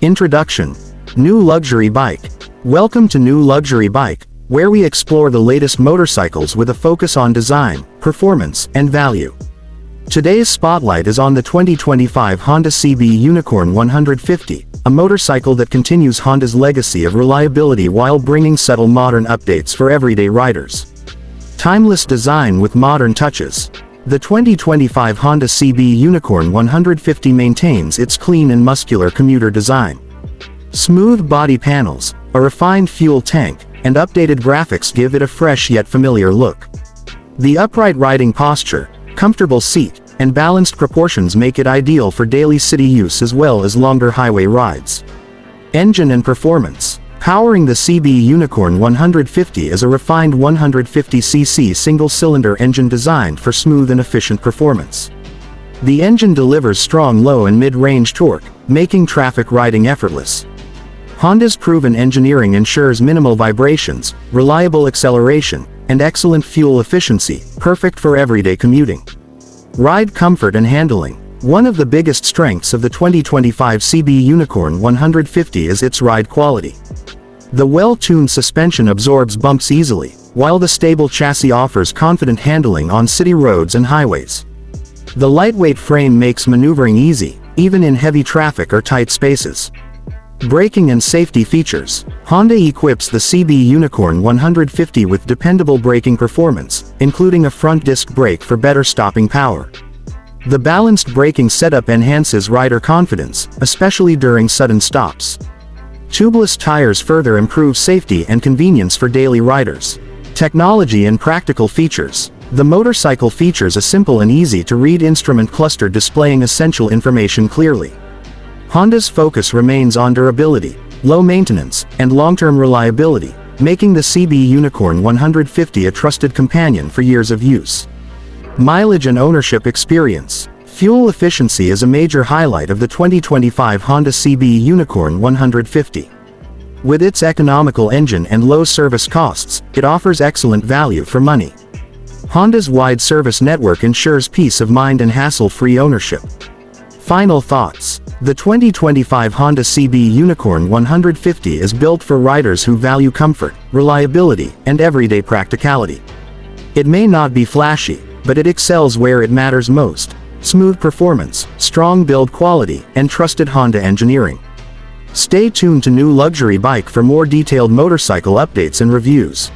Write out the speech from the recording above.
Introduction. New Luxury Bike. Welcome to New Luxury Bike, where we explore the latest motorcycles with a focus on design, performance, and value. Today's spotlight is on the 2025 Honda CB Unicorn 150, a motorcycle that continues Honda's legacy of reliability while bringing subtle modern updates for everyday riders. Timeless design with modern touches. The 2025 Honda CB Unicorn 150 maintains its clean and muscular commuter design. Smooth body panels, a refined fuel tank, and updated graphics give it a fresh yet familiar look. The upright riding posture, comfortable seat, and balanced proportions make it ideal for daily city use as well as longer highway rides. Engine and performance. Powering the CB Unicorn 150 is a refined 150cc single-cylinder engine designed for smooth and efficient performance. The engine delivers strong low and mid-range torque, making traffic riding effortless. Honda's proven engineering ensures minimal vibrations, reliable acceleration, and excellent fuel efficiency, perfect for everyday commuting. Ride comfort and handling. One of the biggest strengths of the 2025 CB Unicorn 150 is its ride quality. The well-tuned suspension absorbs bumps easily, while the stable chassis offers confident handling on city roads and highways. The lightweight frame makes maneuvering easy, even in heavy traffic or tight spaces. Braking and safety features. Honda equips the CB Unicorn 150 with dependable braking performance, including a front disc brake for better stopping power. The balanced braking setup enhances rider confidence, especially during sudden stops. Tubeless tires further improve safety and convenience for daily riders. Technology and practical features. The motorcycle features a simple and easy-to-read instrument cluster displaying essential information clearly. Honda's focus remains on durability, low maintenance, and long-term reliability, making the CB Unicorn 150 a trusted companion for years of use. Mileage and ownership experience. Fuel efficiency is a major highlight of the 2025 Honda CB Unicorn 150. With its economical engine and low service costs, it offers excellent value for money. Honda's wide service network ensures peace of mind and hassle-free ownership. Final thoughts. The 2025 Honda CB Unicorn 150 is built for riders who value comfort, reliability, and everyday practicality. It may not be flashy, but it excels where it matters most: smooth performance, strong build quality, and trusted Honda engineering. Stay tuned to New Luxury Bike for more detailed motorcycle updates and reviews.